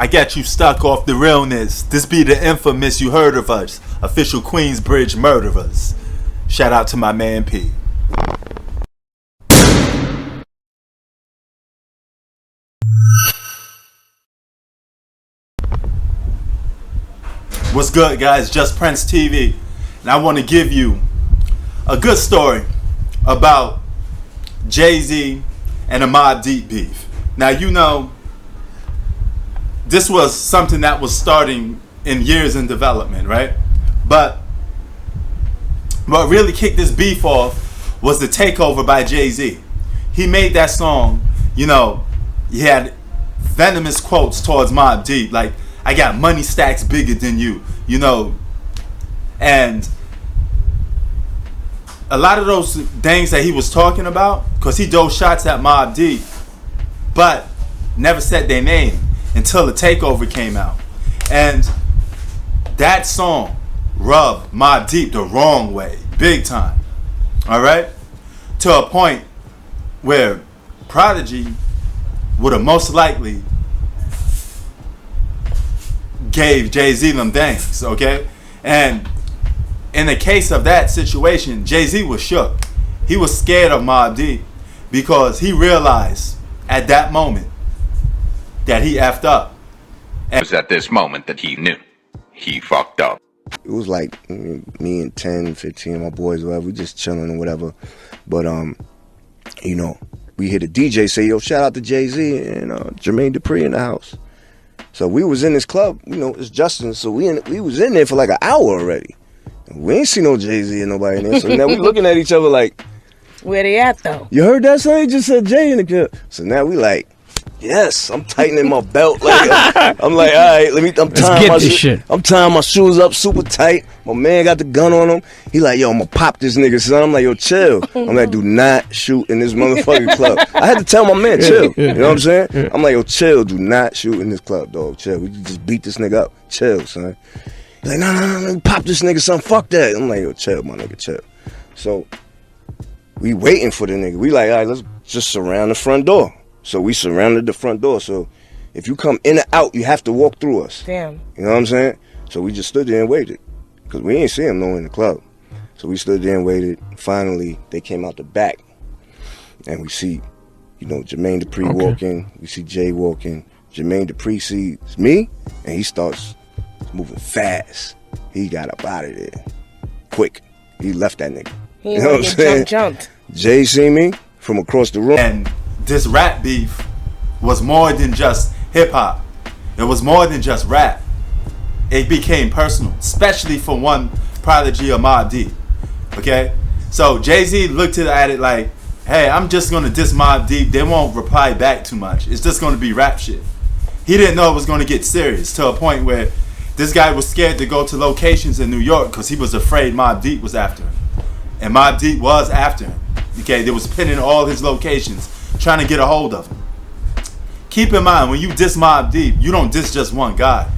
I got you stuck off the realness. This be the infamous you heard of us. Official Queensbridge murderers. Shout out to my man P. What's good, guys? Just Prince TV. And I want to give you a good story about Jay-Z and the Mobb Deep beef. Now, you know, this was something that was starting in years in development, right? But what really kicked this beef off was the takeover by Jay-Z. He made that song, you know, he had venomous quotes towards Mobb Deep, like, I got money stacks bigger than you, you know, and a lot of those things that he was talking about, because he dove shots at Mobb Deep, but never said their name until the takeover came out. And that song rubbed Mobb Deep the wrong way, big time. Alright? To a point where Prodigy would have most likely gave Jay-Z them things, okay? And in the case of that situation, Jay-Z was shook. He was scared of Mobb Deep because he realized at that moment that he effed up. It was at this moment that he knew he fucked up. It was like me and 10, 15 of my boys, whatever, we just chilling or whatever. But, you know, we hear the DJ say, yo, shout out to Jay-Z and Jermaine Dupri in the house. So we was in this club, you know, it's Justin, so we was in there for like an hour already. And we ain't see no Jay-Z and nobody in there. So now we looking at each other like, where they at though? You heard that son? He just said Jay in the club. So now we like, yes, I'm tightening my belt. Like I'm like, all right, I'm tying my shoes up super tight. My man got the gun on him. He like, yo, I'm gonna pop this nigga, son. I'm like, yo, chill. I'm like, do not shoot in this motherfucking club. I had to tell my man, chill. You know what I'm saying? I'm like, yo, chill. Do not shoot in this club, dog. Chill. We just beat this nigga up. Chill, son. He's like, no, pop this nigga, son. Fuck that. I'm like, yo, chill, my nigga, chill. So we waiting for the nigga. We like, all right, let's just surround the front door. So we surrounded the front door. So if you come in and out, you have to walk through us. Damn. You know what I'm saying? So we just stood there and waited. Because we ain't see him no in the club. So we stood there and waited. Finally, they came out the back. And we see, you know, Jermaine Dupri walking. We see Jay walking. Jermaine Dupri sees me, and he starts moving fast. He got up out of there. Quick. He left that nigga. He you know what I'm saying? Jumped. Jay see me from across the room. And this rap beef was more than just hip-hop. It was more than just rap. It became personal, especially for one Prodigy or Mobb Deep. Okay? So Jay-Z looked at it like, hey, I'm just going to diss Mobb Deep. They won't reply back too much. It's just going to be rap shit. He didn't know it was going to get serious to a point where this guy was scared to go to locations in New York because he was afraid Mobb Deep was after him. And Mobb Deep was after him. Okay? They was pinning all his locations, trying to get a hold of him. Keep in mind, when you diss Mobb Deep, you don't diss just one guy.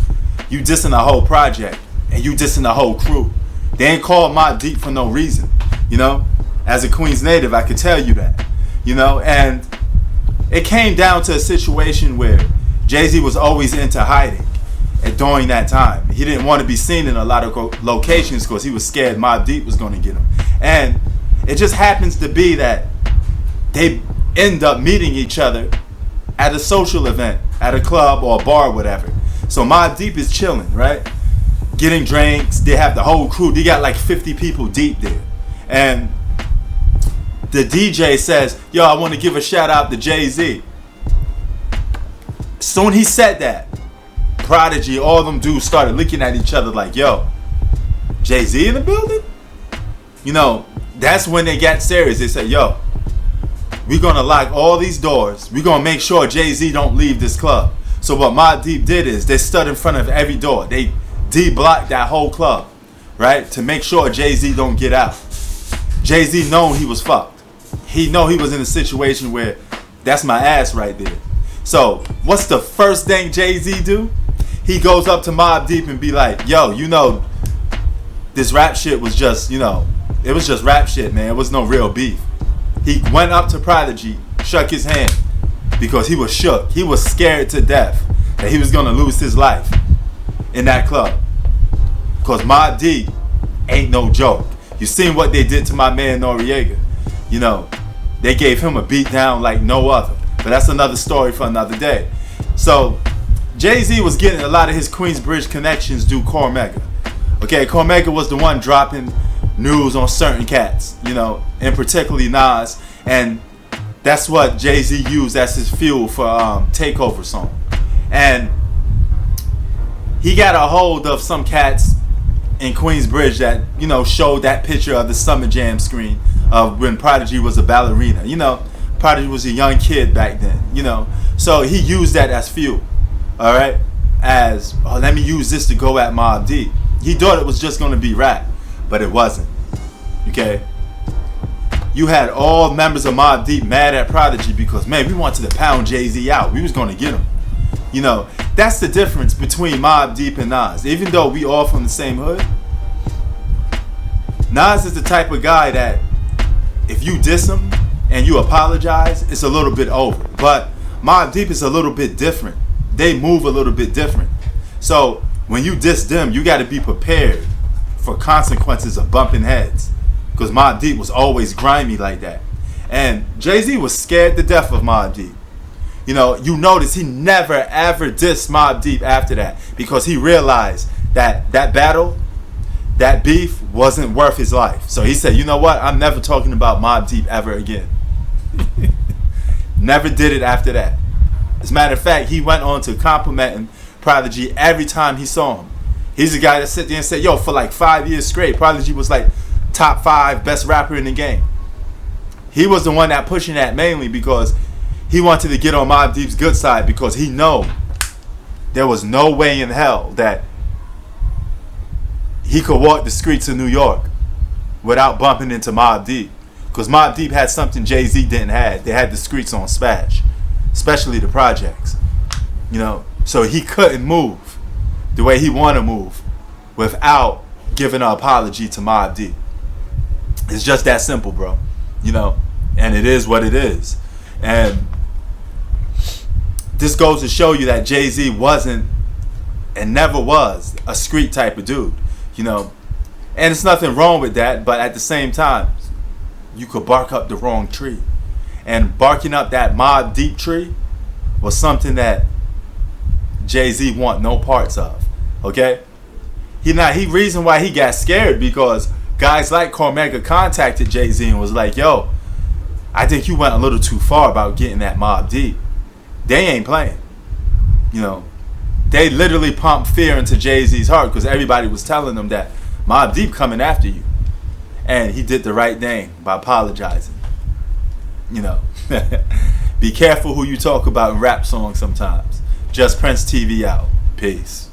You dissing the whole project, and you dissing the whole crew. They ain't called Mobb Deep for no reason, you know? As a Queens native, I could tell you that, you know? And it came down to a situation where Jay-Z was always into hiding during that time. He didn't want to be seen in a lot of locations because he was scared Mobb Deep was going to get him. And it just happens to be that they end up meeting each other at a social event, at a club or a bar or whatever. So Mobb Deep is chilling, right? Getting drinks. They have the whole crew. They got like 50 people deep there. And the DJ says, yo, I want to give a shout out to Jay-Z. Soon he said that, Prodigy, all them dudes started looking at each other like, yo, Jay-Z in the building? You know, that's when they got serious. They said, yo, we're going to lock all these doors. We're going to make sure Jay-Z don't leave this club. So what Mobb Deep did is they stood in front of every door. They D-blocked that whole club, right? To make sure Jay-Z don't get out. Jay-Z know he was fucked. He know he was in a situation where that's my ass right there. So what's the first thing Jay-Z do? He goes up to Mobb Deep and be like, yo, you know, this rap shit was just, you know, it was just rap shit, man. It was no real beef. He went up to Prodigy, shook his hand, because he was shook. He was scared to death that he was gonna lose his life in that club. Cause Mobb Deep ain't no joke. You seen what they did to my man Noriega. You know, they gave him a beat down like no other. But that's another story for another day. So Jay-Z was getting a lot of his Queensbridge connections due Cormega. Okay, Cormega was the one dropping news on certain cats, you know, and particularly Nas, and that's what Jay-Z used as his fuel for Takeover song. And he got a hold of some cats in Queensbridge that, you know, showed that picture of the Summer Jam screen of when Prodigy was a ballerina. You know, Prodigy was a young kid back then, you know. So he used that as fuel, all right? As, oh, let me use this to go at Mobb Deep. He thought it was just going to be rap, but it wasn't, okay? You had all members of Mobb Deep mad at Prodigy because, man, we wanted to pound Jay-Z out. We was going to get him. You know, that's the difference between Mobb Deep and Nas. Even though we all from the same hood, Nas is the type of guy that if you diss him and you apologize, it's a little bit over. But Mobb Deep is a little bit different. They move a little bit different. So when you diss them, you got to be prepared for consequences of bumping heads. Because Mobb Deep was always grimy like that. And Jay-Z was scared to death of Mobb Deep. You know, you notice he never ever dissed Mobb Deep after that. Because he realized that that battle, that beef wasn't worth his life. So he said, you know what? I'm never talking about Mobb Deep ever again. Never did it after that. As a matter of fact, he went on to complimenting Prodigy every time he saw him. He's the guy that sit there and said, yo, for like 5 years straight, Prodigy was like top 5 best rapper in the game. He was the one that pushing that mainly because he wanted to get on Mobb Deep's good side because he know there was no way in hell that he could walk the streets of New York without bumping into Mobb Deep. Because Mobb Deep had something Jay-Z didn't have. They had the streets on smash, especially the projects. You know, so he couldn't move the way he wanted to move without giving an apology to Mobb Deep. It's just that simple, bro. You know, and it is what it is. And this goes to show you that Jay-Z wasn't and never was a street type of dude. You know, and it's nothing wrong with that, but at the same time, you could bark up the wrong tree. And barking up that Mobb Deep tree was something that Jay-Z want no parts of. Okay? He reason why he got scared because guys like Cormega contacted Jay-Z and was like, yo, I think you went a little too far about getting that Mobb Deep. They ain't playing. You know, they literally pumped fear into Jay-Z's heart because everybody was telling them that Mobb Deep coming after you. And he did the right thing by apologizing. You know, be careful who you talk about in rap songs sometimes. Just Prince TV out. Peace.